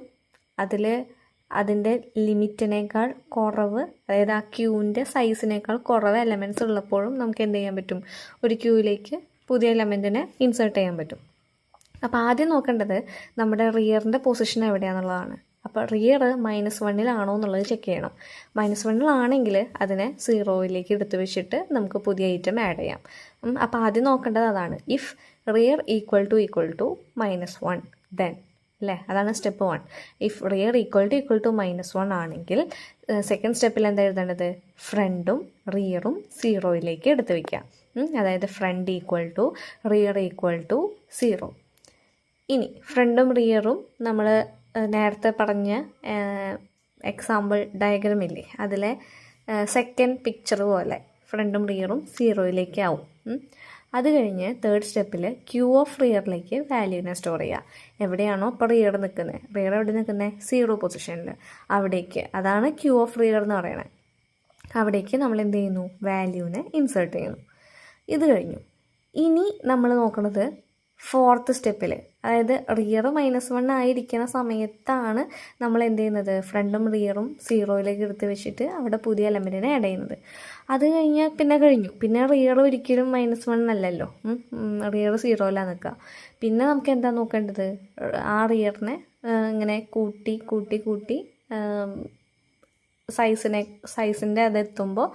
അതിൻ്റെ ലിമിറ്റിനേക്കാൾ കുറവ്, അതായത് ആ ക്യൂവിൻ്റെ സൈസിനേക്കാൾ കുറവ് എലമെൻറ്റ്സ് ഉള്ളപ്പോഴും നമുക്ക് എന്ത് ചെയ്യാൻ പറ്റും? ഒരു ക്യൂവിലേക്ക് പുതിയ എലമെൻറ്റിനെ ഇൻസേർട്ട് ചെയ്യാൻ പറ്റും. അപ്പോൾ ആദ്യം നോക്കേണ്ടത് നമ്മുടെ റിയറിൻ്റെ പൊസിഷൻ എവിടെയാണെന്നുള്ളതാണ്. അപ്പോൾ റിയർ -1 എന്നുള്ളത് ചെക്ക് ചെയ്യണം. -1 അതിനെ 0 എടുത്ത് വെച്ചിട്ട് നമുക്ക് പുതിയ ഐറ്റം ആഡ് ചെയ്യാം. അപ്പോൾ ആദ്യം നോക്കേണ്ടത് അതാണ്. If rear equal to -1 then, അല്ലേ? അതാണ് step 1. If rear equal to -1 ആണെങ്കിൽ സെക്കൻഡ് സ്റ്റെപ്പിൽ എന്താ എഴുതേണ്ടത്? ഫ്രണ്ടും റിയറും 0 എടുത്ത് വയ്ക്കുക. അതായത് front equal to rear equal to 0. ഇനി ഫ്രണ്ടും റിയറും നമ്മൾ നേരത്തെ പറഞ്ഞ എക്സാമ്പിൾ ഡയഗ്രം ഇല്ലേ, അതിലെ സെക്കൻഡ് പിക്ചർ പോലെ ഫ്രണ്ടും റിയറും 0 ആവും. അത് കഴിഞ്ഞ് തേർഡ് സ്റ്റെപ്പിൽ ക്യൂ ഓഫ് റിയറിലേക്ക് വാല്യൂവിനെ സ്റ്റോർ ചെയ്യുക. എവിടെയാണോ ഇപ്പോൾ റിയർ നിൽക്കുന്നത്, റിയർ എവിടെ നിൽക്കുന്നത്? 0 പൊസിഷനിൽ, അവിടേക്ക്. അതാണ് ക്യൂ ഓഫ് റിയർ എന്ന് പറയുന്നത്. അവിടേക്ക് നമ്മൾ എന്ത് ചെയ്യുന്നു? വാല്യൂവിനെ ഇൻസേർട്ട് ചെയ്യുന്നു. ഇത് കഴിഞ്ഞു. ഇനി നമ്മൾ നോക്കുന്നത് ഫോർത്ത് സ്റ്റെപ്പിൽ, അതായത് റിയർ -1 ആയിരിക്കുന്ന സമയത്താണ് നമ്മൾ എന്ത് ചെയ്യുന്നത്? ഫ്രണ്ടും റിയറും 0 എടുത്ത് വെച്ചിട്ട് അവിടെ പുതിയ എലമെൻറ്റിനെ ആഡ് ചെയ്യുന്നത്. അത് കഴിഞ്ഞാൽ പിന്നെ റിയർ ഒരിക്കലും -1 അല്ലല്ലോ, റിയർ 0 നിൽക്കുക. പിന്നെ നമുക്ക് എന്താ നോക്കേണ്ടത്? ആ റിയറിനെ ഇങ്ങനെ കൂട്ടി സൈസിൻ്റെ അതെത്തുമ്പോൾ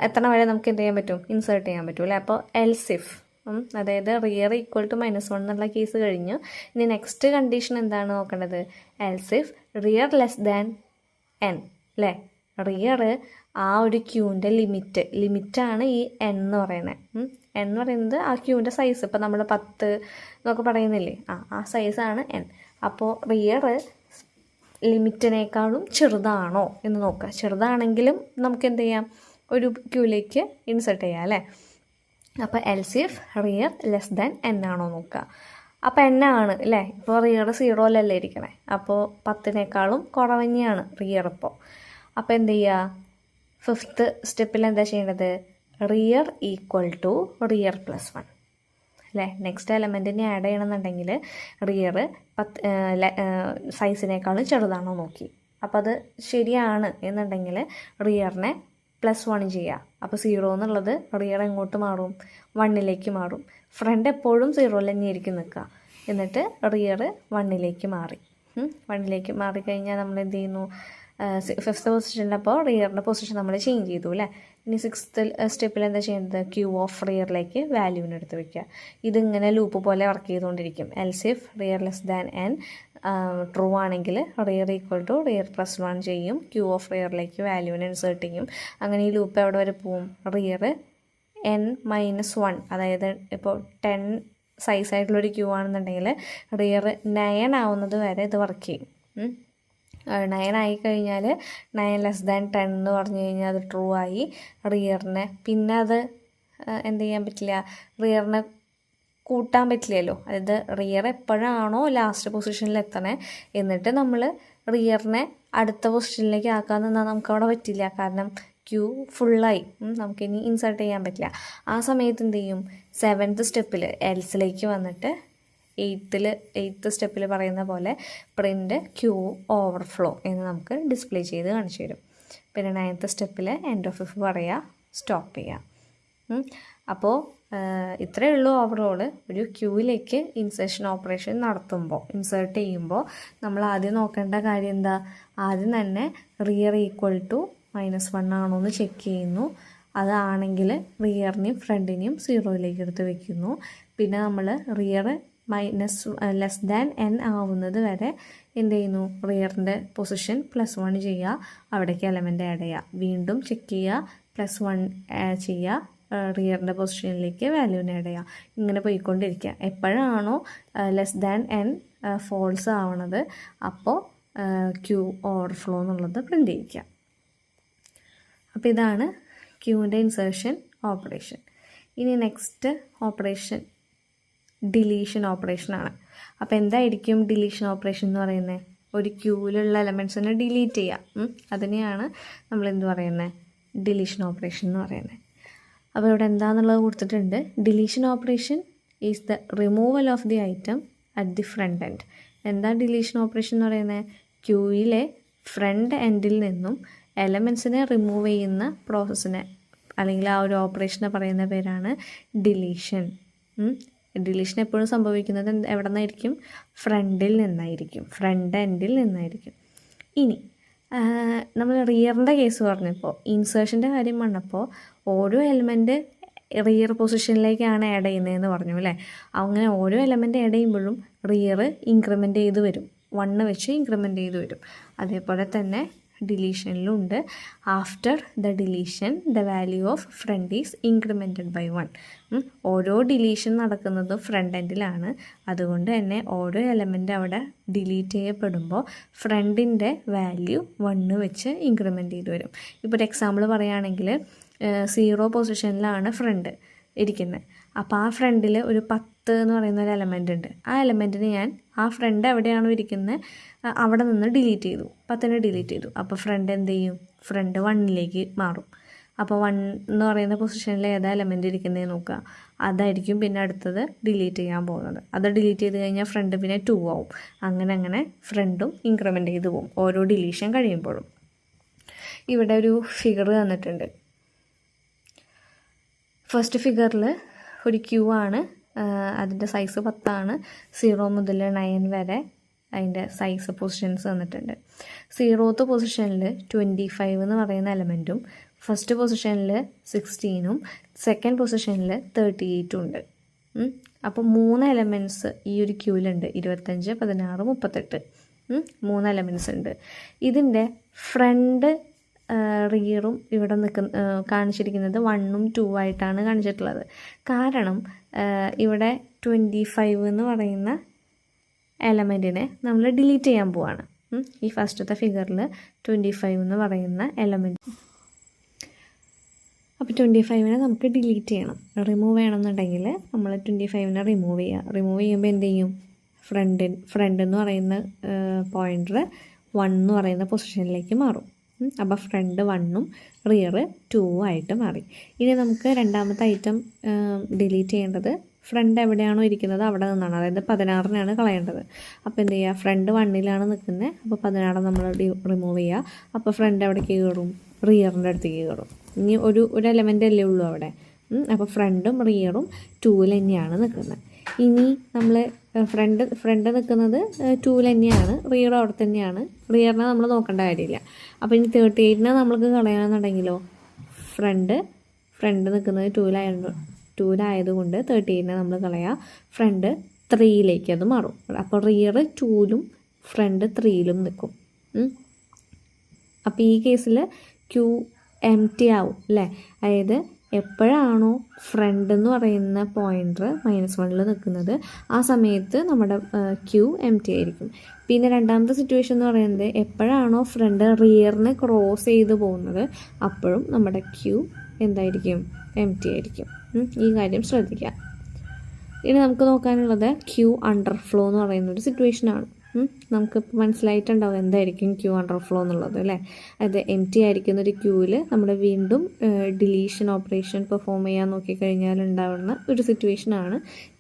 എത്ര വരെ നമുക്ക് എന്ത് ചെയ്യാൻ പറ്റും? ഇൻസേർട്ട് ചെയ്യാൻ പറ്റും, അല്ലേ? അപ്പോൾ എൽസിഫ്, അതായത് റിയർ ഈക്വൽ ടു -1 എന്നുള്ള കേസ് കഴിഞ്ഞു. ഇനി നെക്സ്റ്റ് കണ്ടീഷൻ എന്താണ് നോക്കേണ്ടത്? എൽസിഫ് റിയർ ലെസ് ദാൻ n, അല്ലേ? റിയർ ആ ഒരു ക്യൂവിൻ്റെ ലിമിറ്റാണ് ഈ n എന്ന് പറയുന്നത്. n എന്ന് പറയുന്നത് ആ ക്യൂവിൻ്റെ സൈസ്. ഇപ്പോൾ നമ്മൾ 10 എന്നൊക്കെ പറയുന്നില്ലേ, ആ സൈസാണ് n. അപ്പോൾ റിയർ ലിമിറ്റിനേക്കാളും ചെറുതാണോ എന്ന് നോക്കുക. ചെറുതാണെങ്കിലും നമുക്ക് എന്ത് ചെയ്യാം? ഒരു ക്യൂവിലേക്ക് ഇൻസേർട്ട് ചെയ്യാം, അല്ലേ? അപ്പോൾ എൽസിഫ് റിയർ ലെസ് ദാൻ n ആണോ നോക്കുക. അപ്പോൾ n ആണ്, അല്ലേ? ഇപ്പോൾ റിയർ 0 ഇരിക്കണേ. അപ്പോൾ 10നേക്കാളും കുറവ് തന്നെയാണ് റിയർ ഇപ്പോൾ. അപ്പോൾ എന്ത് ചെയ്യുക? ഫിഫ്ത്ത് സ്റ്റെപ്പിൽ എന്താ ചെയ്യേണ്ടത്? റിയർ ഈക്വൽ ടു റിയർ +1, അല്ലേ? നെക്സ്റ്റ് എലമെൻറ്റിനെ ആഡ് ചെയ്യണമെന്നുണ്ടെങ്കിൽ റിയർ സൈസിനേക്കാളും ചെറുതാണോ നോക്കി. അപ്പോൾ അത് ശരിയാണ് എന്നുണ്ടെങ്കിൽ റിയറിനെ +1 ചെയ്യുക. അപ്പോൾ 0 എന്നുള്ളത് റിയർ എങ്ങോട്ട് മാറും? 1 മാറും. ഫ്രണ്ട് എപ്പോഴും 0 തന്നെയായിരിക്കും നിൽക്കുക. എന്നിട്ട് റിയർ 1 മാറി. 1 മാറിക്കഴിഞ്ഞാൽ നമ്മൾ എന്ത് ചെയ്യുന്നു? ഫിഫ്ത്ത് പൊസിഷനിൽ അപ്പോൾ റിയറിൻ്റെ പൊസിഷൻ നമ്മൾ ചേഞ്ച് ചെയ്തു, അല്ലേ? ഇനി സിക്സ്ത്ത് സ്റ്റെപ്പിൽ എന്താ ചെയ്യേണ്ടത്? ക്യൂ ഓഫ് റിയറിലേക്ക് വാല്യൂവിന് എടുത്ത് വയ്ക്കുക. ഇതിങ്ങനെ ലൂപ്പ് പോലെ വർക്ക് ചെയ്തുകൊണ്ടിരിക്കും. എൽസിഫ് rear less than n true ആണെങ്കിൽ റിയർ ഈക്വൽ ടു റിയർ +1 ചെയ്യും. ക്യൂ ഓഫ് റിയറിലേക്ക് വാല്യൂവിനെ ഇൻസേർട്ട് ചെയ്യും. അങ്ങനെ ഈ ലൂപ്പ് എവിടെ വരെ പോവും? റിയർ n-1, അതായത് ഇപ്പോൾ 10 സൈസായിട്ടുള്ളൊരു ക്യൂ ആണെന്നുണ്ടെങ്കിൽ റിയർ 9 ആവുന്നത് വരെ ഇത് വർക്ക് ചെയ്യും. 9 ആയിക്കഴിഞ്ഞാൽ 9 ലെസ് ദാൻ 10 എന്ന് പറഞ്ഞു കഴിഞ്ഞാൽ അത് ട്രൂ ആയി. റിയറിനെ പിന്നെ അത് എന്ത് ചെയ്യാൻ പറ്റില്ല? റിയറിനെ കൂട്ടാൻ പറ്റില്ലല്ലോ. അതായത് റിയർ എപ്പോഴാണോ ലാസ്റ്റ് പൊസിഷനിൽ എത്തണേ എന്നിട്ട് നമ്മൾ റിയറിനെ അടുത്ത പൊസിഷനിലേക്ക് ആക്കാൻ നിന്നാൽ നമുക്കവിടെ പറ്റില്ല. കാരണം ക്യൂ ഫുള്ളായി, നമുക്കിനി ഇൻസേർട്ട് ചെയ്യാൻ പറ്റില്ല. ആ സമയത്ത് എന്ത് ചെയ്യും? സെവൻത്ത് സ്റ്റെപ്പിൽ എൽസിലേക്ക് വന്നിട്ട് എയ്ത്ത് സ്റ്റെപ്പിൽ പറയുന്ന പോലെ പ്രിൻ്റ് ക്യൂ ഓവർഫ്ലോ എന്ന് നമുക്ക് ഡിസ്പ്ലേ ചെയ്ത് കാണിച്ചു തരും. പിന്നെ 9th സ്റ്റെപ്പിൽ എൻഡ് ഓഫ് ഇഫ് പറയുക, സ്റ്റോപ്പ് ചെയ്യുക. അപ്പോൾ ഇത്രയേ ഉള്ളൂ ഓവറോൾ. ഒരു ക്യൂവിലേക്ക് ഇൻസേർഷൻ ഓപ്പറേഷൻ നടത്തുമ്പോൾ, ഇൻസേർട്ട് ചെയ്യുമ്പോൾ നമ്മൾ ആദ്യം നോക്കേണ്ട കാര്യം എന്താ? ആദ്യം തന്നെ റിയർ ഈക്വൽ ടു -1 ആണോ എന്ന് ചെക്ക് ചെയ്യുന്നു. അതാണെങ്കിൽ റിയറിനെയും ഫ്രണ്ടിനെയും 0യിലേക്ക് എടുത്ത് വെക്കുന്നു. പിന്നെ നമ്മൾ റിയർ -n ആവുന്നത് വരെ എന്ത് ചെയ്യുന്നു? റിയറിൻ്റെ പൊസിഷൻ +1 ചെയ്യുക, അവിടേക്ക് എലമെൻ്റ് ആഡ് ചെയ്യുക. വീണ്ടും ചെക്ക് ചെയ്യുക, +1 ചെയ്യുക, റിയറിൻ്റെ പൊസിഷനിലേക്ക് വാല്യൂവിനെ ആഡ് ചെയ്യുക. ഇങ്ങനെ പോയിക്കൊണ്ടിരിക്കുക. എപ്പോഴാണോ n ഫോൾസ് ആവണത് അപ്പോൾ ക്യൂ ഓവർഫ്ലോ എന്നുള്ളത് പ്രിൻ്റ് ചെയ്യിക്കുക. അപ്പോൾ ഇതാണ് ക്യൂവിൻ്റെ ഇൻസേർഷൻ ഓപ്പറേഷൻ. ഇനി നെക്സ്റ്റ് ഓപ്പറേഷൻ ഡിലീഷൻ ഓപ്പറേഷനാണ്. അപ്പോൾ എന്തായിരിക്കും ഡിലീഷൻ ഓപ്പറേഷൻ എന്ന് പറയുന്നത്? ഒരു ക്യൂവിലുള്ള എലമെൻറ്റ്സിനെ ഡിലീറ്റ് ചെയ്യുക. അതിനെയാണ് നമ്മൾ എന്ത് പറയുന്നത്? ഡിലീഷൻ ഓപ്പറേഷൻ എന്ന് പറയുന്നത്. അപ്പോൾ ഇവിടെ എന്താണെന്നുള്ളത് കൊടുത്തിട്ടുണ്ട്. Deletion operation is the removal of the item at the front end. എന്താ ഡിലീഷൻ ഓപ്പറേഷൻ എന്ന് പറയുന്നത്? ക്യൂയിലെ ഫ്രണ്ട് എൻഡിൽ നിന്നും എലമെൻറ്റ്സിനെ റിമൂവ് ചെയ്യുന്ന പ്രോസസ്സിനെ അല്ലെങ്കിൽ ആ ഒരു ഓപ്പറേഷനെ പറയുന്ന പേരാണ് ഡിലീഷൻ. ഡിലീഷൻ എപ്പോഴും സംഭവിക്കുന്നത് എവിടെ നിന്നായിരിക്കും? ഫ്രണ്ടിൽ നിന്നായിരിക്കും, ഫ്രണ്ട് എൻഡിൽ നിന്നായിരിക്കും. ഇനി നമ്മൾ റിയറിൻ്റെ കേസ് പറഞ്ഞപ്പോൾ, ഇൻസേർഷൻ്റെ കാര്യം പറഞ്ഞപ്പോൾ ഓരോ എലമെൻറ്റ് റിയർ പൊസിഷനിലേക്കാണ് ആഡ് ചെയ്യുന്നതെന്ന് പറഞ്ഞു അല്ലേ? അങ്ങനെ ഓരോ എലമെൻറ്റ് ആഡ് ചെയ്യുമ്പോഴും റിയർ ഇൻക്രിമെൻ്റ് ചെയ്ത് വരും, 1 വെച്ച് ഇൻക്രിമെൻ്റ് ചെയ്ത് വരും. അതേപോലെ തന്നെ ഡിലീഷനിലും ഉണ്ട്. After the deletion the value of front is incremented by 1. ഓരോ ഡിലീഷൻ നടക്കുന്നത് ഫ്രണ്ട് എൻഡിലാണ്. അതുകൊണ്ട് തന്നെ ഓരോ എലമെൻ്റ് അവിടെ ഡിലീറ്റ് ചെയ്യപ്പെടുമ്പോൾ ഫ്രണ്ടിൻ്റെ വാല്യൂ 1 വെച്ച് ഇൻക്രിമെൻ്റ് ചെയ്ത് വരും. ഇപ്പോൾ ഒരു എക്സാമ്പിൾ പറയുകയാണെങ്കിൽ 0 പൊസിഷനിലാണ് ഫ്രണ്ട് ഇരിക്കുന്നത്. അപ്പോൾ ആ ഫ്രണ്ടിൽ ഒരു 10 എന്ന് പറയുന്ന ഒരു എലമെൻ്റ് ഉണ്ട്. ആ എലമെൻറ്റിന് ഞാൻ ആ ഫ്രണ്ട് എവിടെയാണോ ഇരിക്കുന്നത് അവിടെ നിന്ന് ഡിലീറ്റ് ചെയ്തു, 10നെ ഡിലീറ്റ് ചെയ്തു. അപ്പോൾ ഫ്രണ്ട് എന്ത് ചെയ്യും? ഫ്രണ്ട് 1ലേക്ക് മാറും. അപ്പോൾ 1 എന്ന് പറയുന്ന പൊസിഷനിൽ ഏതാ എലമെൻ്റ് ഇരിക്കുന്നതെന്ന് നോക്കുക. അതായിരിക്കും പിന്നെ അടുത്തത് ഡിലീറ്റ് ചെയ്യാൻ പോകുന്നത്. അത് ഡിലീറ്റ് ചെയ്ത് കഴിഞ്ഞാൽ ഫ്രണ്ട് പിന്നെ 2 ആവും. അങ്ങനെ ഫ്രണ്ടും ഇൻക്രിമെൻ്റ് ചെയ്ത് പോകും ഓരോ ഡിലീഷൻ കഴിയുമ്പോഴും. ഇവിടെ ഒരു ഫിഗർ തന്നിട്ടുണ്ട്. ഫസ്റ്റ് ഫിഗറിൽ ഒരു ക്യൂ ആണ്. അതിൻ്റെ സൈസ് 10 ആണ്. 0 മുതൽ 9 വരെ അതിൻ്റെ സൈസ് പൊസിഷൻസ് തന്നിട്ടുണ്ട്. 0th പൊസിഷനിൽ 25 എന്ന് പറയുന്ന എലമെൻറ്റും, ഫസ്റ്റ് പൊസിഷനിൽ 16ഉം, സെക്കൻഡ് പൊസിഷനിൽ 38ഉം ഉണ്ട്. അപ്പോൾ 3 എലമെൻറ്റ്സ് ഈ ഒരു ക്യൂവിലുണ്ട്. 25, 16, 38 3 എലമെൻറ്റ്സ് ഉണ്ട്. ഇതിൻ്റെ ഫ്രണ്ട് റിയറും ഇവിടെ കാണിച്ചിരിക്കുന്നത് 1ഉം 2 ആയിട്ടാണ് കാണിച്ചിട്ടുള്ളത്. കാരണം ഇവിടെ 25 എന്ന് പറയുന്ന എലമെൻറ്റിനെ നമ്മൾ ഡിലീറ്റ് ചെയ്യാൻ പോവാണ്. ഈ ഫസ്റ്റത്തെ ഫിഗറിൽ 25 എന്ന് പറയുന്ന എലമെൻറ്റ്. അപ്പോൾ 25നെ നമുക്ക് ഡിലീറ്റ് ചെയ്യണം. റിമൂവ് ചെയ്യണമെന്നുണ്ടെങ്കിൽ നമ്മൾ 25നെ റിമൂവ് ചെയ്യുക. റിമൂവ് ചെയ്യുമ്പോൾ എന്ത് ചെയ്യും? ഫ്രണ്ട് എന്ന് പറയുന്ന പോയിൻ്റർ 1 എന്ന് പറയുന്ന പൊസിഷനിലേക്ക് മാറും. അപ്പോൾ ഫ്രണ്ട് 1ഉം റിയർ 2ഉം ആയിട്ട് മാറി. ഇനി നമുക്ക് രണ്ടാമത്തെ ഐറ്റം ഡിലീറ്റ് ചെയ്യേണ്ടത് ഫ്രണ്ട് എവിടെയാണോ ഇരിക്കുന്നത് അവിടെ നിന്നാണ്. അതായത് 16നെയാണ് കളയേണ്ടത്. അപ്പോൾ എന്ത് ചെയ്യുക? ഫ്രണ്ട് 1ലാണ് നിൽക്കുന്നത്. അപ്പോൾ 16 നമ്മൾ റിമൂവ് ചെയ്യുക. അപ്പോൾ ഫ്രണ്ട് എവിടേക്ക് കയറും? റിയറിൻ്റെ അടുത്തേക്ക് കയറും. ഇനി ഒരു എലമെൻ്റ് അല്ലേ ഉള്ളൂ അവിടെ. അപ്പോൾ ഫ്രണ്ടും റിയറും 2ൽ തന്നെയാണ് നിൽക്കുന്നത്. ഇനി നമ്മൾ ഫ്രണ്ട് നിൽക്കുന്നത് 2ൽ തന്നെയാണ്, റിയർ അവിടെ തന്നെയാണ്. റിയറിനെ നമ്മൾ നോക്കേണ്ട കാര്യമില്ല. അപ്പോൾ ഇനി 38നെ നമ്മൾക്ക് കളയണമെന്നുണ്ടെങ്കിലോ, ഫ്രണ്ട് നിൽക്കുന്നത് 2ലായതുകൊണ്ട് 38നെ നമ്മൾ കളയുക. ഫ്രണ്ട് 3ലേക്ക് അത് മാറും. അപ്പോൾ റിയർ 2ലും ഫ്രണ്ട് 3ലും നിൽക്കും. അപ്പോൾ ഈ കേസിൽ ക്യൂ എംപ്റ്റി ആവും അല്ലേ? അതായത് എപ്പോഴാണോ ഫ്രണ്ട് എന്ന് പറയുന്ന പോയിൻ്റർ -1ൽ നിൽക്കുന്നത് ആ സമയത്ത് നമ്മുടെ ക്യൂ എംപ്റ്റി ആയിരിക്കും. പിന്നെ രണ്ടാമത്തെ സിറ്റുവേഷൻ എന്ന് പറയുന്നത് എപ്പോഴാണോ ഫ്രണ്ട് റിയറിനെ ക്രോസ് ചെയ്ത് പോകുന്നത് അപ്പോഴും നമ്മുടെ ക്യൂ എന്തായിരിക്കും? എംപ്റ്റി ആയിരിക്കും. ഈ കാര്യം ശ്രദ്ധിക്കുക. ഇനി നമുക്ക് നോക്കാനുള്ളത് ക്യൂ അണ്ടർഫ്ലോ എന്ന് പറയുന്നൊരു സിറ്റുവേഷനാണ്. നമുക്കിപ്പോൾ മനസ്സിലായിട്ടുണ്ടാവും എന്തായിരിക്കും ക്യൂ അണ്ടർഫ്ലോ എന്നുള്ളത് അല്ലേ? അത് എംപ്റ്റി ആയിരിക്കുന്ന ഒരു ക്യൂവിൽ നമ്മൾ വീണ്ടും ഡിലീഷൻ ഓപ്പറേഷൻ പെർഫോം ചെയ്യാൻ നോക്കിക്കഴിഞ്ഞാൽ ഉണ്ടാവുന്ന ഒരു സിറ്റുവേഷനാണ്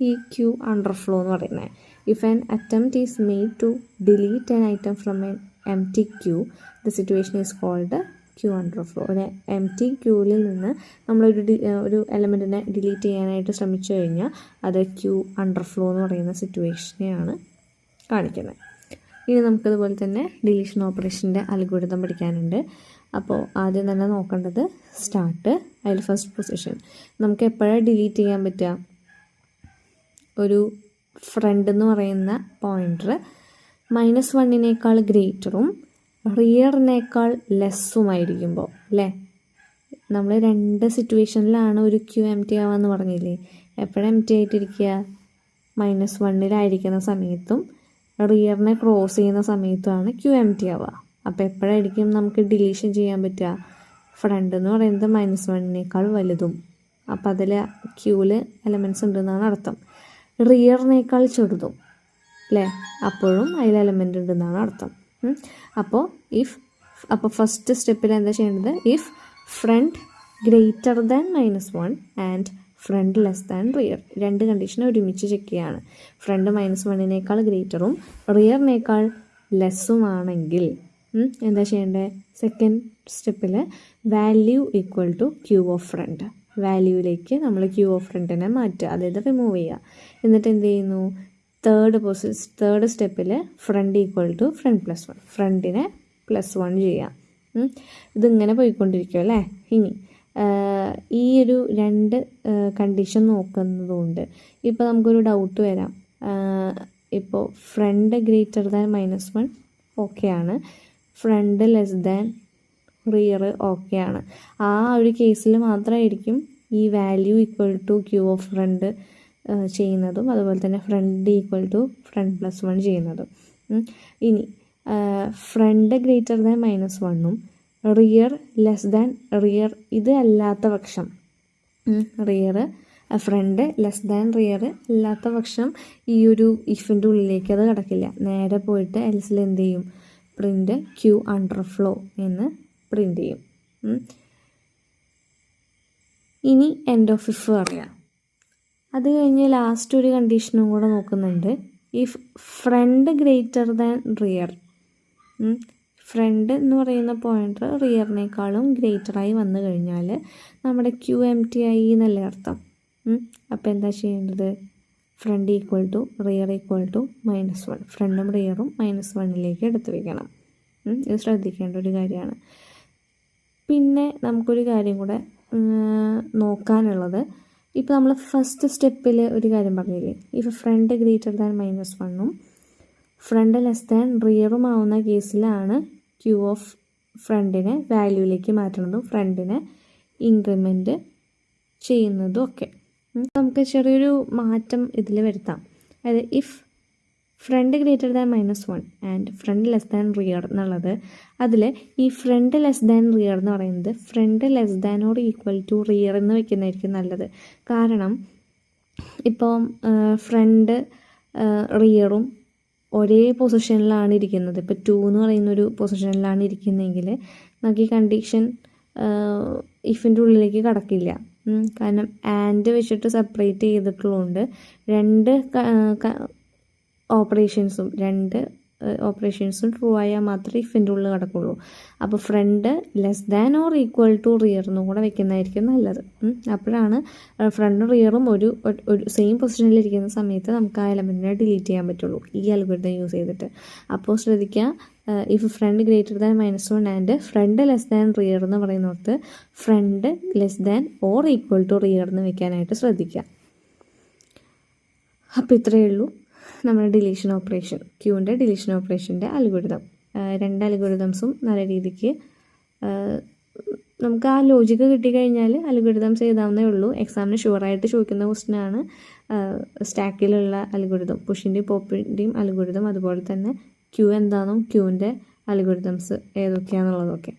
ഈ ക്യൂ അണ്ടർഫ്ലോ എന്ന് പറയുന്നത്. If an attempt is made to delete an item from an empty queue, the situation is called queue underflow. ഒരു എം ടി ക്യൂവിൽ നിന്ന് ഒരു എലമെൻറ്റിനെ ഡിലീറ്റ് ചെയ്യാനായിട്ട് ശ്രമിച്ചു കഴിഞ്ഞാൽ അത് ക്യൂ അണ്ടർഫ്ലോ എന്ന് പറയുന്ന സിറ്റുവേഷനെയാണ് കാണിക്കുന്നത്. ഇനി നമുക്കതുപോലെ തന്നെ ഡിലീഷൻ ഓപ്പറേഷൻ്റെ അൽഗോരിതം പഠിക്കാനുണ്ട്. അപ്പോൾ ആദ്യം തന്നെ നോക്കേണ്ടത് സ്റ്റാർട്ട്, അതിൽ ഫസ്റ്റ് പൊസിഷൻ. നമുക്ക് എപ്പോഴാണ് ഡിലീറ്റ് ചെയ്യാൻ പറ്റുക? ഒരു ഫ്രണ്ട് എന്ന് പറയുന്ന പോയിൻ്റർ -1 ഗ്രേറ്ററും റിയറിനേക്കാൾ ലെസ്സുമായിരിക്കുമ്പോൾ അല്ലേ? നമ്മൾ 2 സിറ്റുവേഷനിലാണ് ഒരു ക്യൂ എം ടി ആവാമെന്ന് പറഞ്ഞില്ലേ? എപ്പോഴാണ് എം ടി ആയിട്ടിരിക്കുക? -1 സമയത്തും റിയറിനെ ക്രോസ് ചെയ്യുന്ന സമയത്തുമാണ് ക്യൂ എം ടി ആവുക. അപ്പോൾ എപ്പോഴായിരിക്കും നമുക്ക് ഡിലീഷൻ ചെയ്യാൻ പറ്റുക? ഫ്രണ്ട് എന്ന് പറയുന്നത് -1 വലുതും, അപ്പോൾ അതിൽ ക്യൂവിൽ എലമെൻറ്റ്സ് ഉണ്ടെന്നാണ് അർത്ഥം. റിയറിനേക്കാൾ ചെറുതും അല്ലേ? അപ്പോഴും അതിൽ എലമെൻ്റ് ഉണ്ടെന്നാണ് അർത്ഥം. അപ്പോൾ ഫസ്റ്റ് സ്റ്റെപ്പിൽ എന്താ ചെയ്യേണ്ടത്? If front greater than -1 and front less than rear, 2 condition ഒരുമിച്ച് ചെക്ക് ചെയ്യാണ്. ഫ്രണ്ട് -1 ഗ്രേറ്ററും റിയറിനേക്കാൾ ലെസ്സുമാണെങ്കിൽ എന്താ ചെയ്യേണ്ടത്? സെക്കൻഡ് സ്റ്റെപ്പിൽ value equal to queue of front, വാല്യൂവിലേക്ക് നമ്മൾ ക്യൂ ഓഫ് ഫ്രണ്ടിനെ മാറ്റുക, അതായത് റിമൂവ് ചെയ്യുക. എന്നിട്ട് എന്ത് ചെയ്യുന്നു? തേർഡ് സ്റ്റെപ്പിൽ ഫ്രണ്ട് ഈക്വൽ ടു ഫ്രണ്ട് +1, ഫ്രണ്ടിനെ +1 ചെയ്യാം. ഇതിങ്ങനെ പോയിക്കൊണ്ടിരിക്കും അല്ലേ? ഇനി ഈ ഒരു 2 കണ്ടീഷൻ നോക്കുന്നതുകൊണ്ട് ഇപ്പോൾ നമുക്കൊരു ഡൗട്ട് വരാം. ഇപ്പോൾ ഫ്രണ്ട് ഗ്രേറ്റർ ദാൻ -1 ഓക്കെയാണ്, ഫ്രണ്ട് ലെസ് ദാൻ റിയർ ഓക്കെയാണ്. ആ ഒരു കേസിൽ മാത്രമായിരിക്കും ഈ value equal to queue of front ചെയ്യുന്നതും അതുപോലെ തന്നെ ഫ്രണ്ട് ഈക്വൽ ടു ഫ്രണ്ട് +1 ചെയ്യുന്നതും. ഇനി ഫ്രണ്ട് ഗ്രേറ്റർ ദാൻ -1ഉം റിയർ ലെസ് ദാൻ റിയർ ഇത് അല്ലാത്ത പക്ഷം, ഫ്രണ്ട് ലെസ് ദാൻ റിയർ അല്ലാത്ത പക്ഷം ഈ ഒരു ഇഫിൻ്റെ ഉള്ളിലേക്ക് അത് കിടക്കില്ല. നേരെ പോയിട്ട് എൽസിൽ എന്ത് ചെയ്യും? പ്രിൻ്റ് ക്യൂ അണ്ടർഫ്ലോ എന്ന് പ്രിൻ്റ് ചെയ്യും. ഇനി എൻഡ് ഓഫ് ഇഫ് അറിയാം. അത് കഴിഞ്ഞ് ലാസ്റ്റ് ഒരു കണ്ടീഷനും കൂടെ നോക്കുന്നുണ്ട്. If front greater than rear, front എന്ന് പറയുന്ന പോയിൻ്റർ റിയറിനേക്കാളും ഗ്രേറ്ററായി വന്നു കഴിഞ്ഞാൽ നമ്മുടെ ക്യൂ എം ടി ആയി എന്നല്ലേ അർത്ഥം. അപ്പോൾ എന്താ ചെയ്യേണ്ടത്? Front equal to rear equal to -1, ഫ്രണ്ടും റിയറും -1 എടുത്ത് വയ്ക്കണം. ഇത് ശ്രദ്ധിക്കേണ്ട ഒരു കാര്യമാണ്. പിന്നെ നമുക്കൊരു കാര്യം കൂടെ നോക്കാനുള്ളത്, ഇപ്പോൾ നമ്മൾ ഫസ്റ്റ് സ്റ്റെപ്പിൽ ഒരു കാര്യം പറഞ്ഞില്ലേ? ഇഫ് ഫ്രണ്ട് ഗ്രേറ്റർ ദാൻ -1ഉം ഫ്രണ്ട് ലെസ് ദാൻ റിയറും ആവുന്ന കേസിലാണ് ക്യൂ ഓഫ് ഫ്രണ്ടിനെ വാല്യൂവിലേക്ക് മാറ്റുന്നതും ഫ്രണ്ടിനെ ഇൻക്രിമെൻറ്റ് ചെയ്യുന്നതും ഒക്കെ. നമുക്ക് ചെറിയൊരു മാറ്റം ഇതിൽ വരുത്താം. അതായത് if front greater than -1 and front less than rear എന്നുള്ളത്, അതിൽ ഈ ഫ്രണ്ട് ലെസ് ദാൻ റിയർ എന്ന് പറയുന്നത് front less than or equal to rear എന്ന് വെക്കുന്നതായിരിക്കും നല്ലത്. കാരണം ഇപ്പോൾ ഫ്രണ്ട് റിയറും ഒരേ പൊസിഷനിലാണ് ഇരിക്കുന്നത്, ഇപ്പോൾ 2 എന്ന് പറയുന്നൊരു പൊസിഷനിലാണ് ഇരിക്കുന്നതെങ്കിൽ നമുക്ക് ഈ കണ്ടീഷൻ ഇഫിൻ്റെ ഉള്ളിലേക്ക് കടക്കില്ല. കാരണം ആൻഡ് വെച്ചിട്ട് സെപ്പറേറ്റ് ചെയ്തിട്ടുള്ളതുകൊണ്ട് 2 ഓപ്പറേഷൻസും ട്രൂ ആയാൽ മാത്രമേ ഇഫിൻ്റെ ഉള്ളിൽ കിടക്കുള്ളൂ. അപ്പോൾ front less than or equal to rear എന്നും കൂടെ വെക്കുന്നതായിരിക്കും നല്ലത്. അപ്പോഴാണ് ഫ്രണ്ടും റിയറും ഒരു സെയിം പൊസിഷനിലിരിക്കുന്ന സമയത്ത് നമുക്ക് ആ എലമെൻറ്റിനെ ഡിലീറ്റ് ചെയ്യാൻ പറ്റുള്ളൂ ഈ അൽഗോരിതം യൂസ് ചെയ്തിട്ട്. അപ്പോൾ ശ്രദ്ധിക്കുക, if front greater than -1 and front less than rear എന്ന് പറയുന്നിടത്ത് front less than or equal to rear എന്ന് വെക്കാനായിട്ട് ശ്രദ്ധിക്കുക. അപ്പോൾ ഇത്രയേ ഉള്ളൂ നമ്മുടെ ഡിലീഷൻ ഓപ്പറേഷൻ, ക്യൂവിൻ്റെ ഡിലീഷൻ ഓപ്പറേഷൻ്റെ അൽഗോരിതം. 2 അൽഗോരിതംസും നല്ല രീതിക്ക് നമുക്ക് ആ ലോജിക്ക് കിട്ടിക്കഴിഞ്ഞാൽ അൽഗോരിതംസ് എഴുതാവുന്നേ ഉള്ളൂ. എക്സാമിന് ഷുവറായിട്ട് ചോദിക്കുന്ന ക്വസ്റ്റ്യനാണ് സ്റ്റാക്കിലുള്ള അൽഗോരിതം, പുഷിൻ്റെയും പോപ്പിൻ്റെയും അൽഗോരിതം, അതുപോലെ തന്നെ ക്യൂ എന്താണെന്നും ക്യൂവിൻ്റെ അൽഗോരിതംസ് ഏതൊക്കെയാണെന്നുള്ളതൊക്കെ.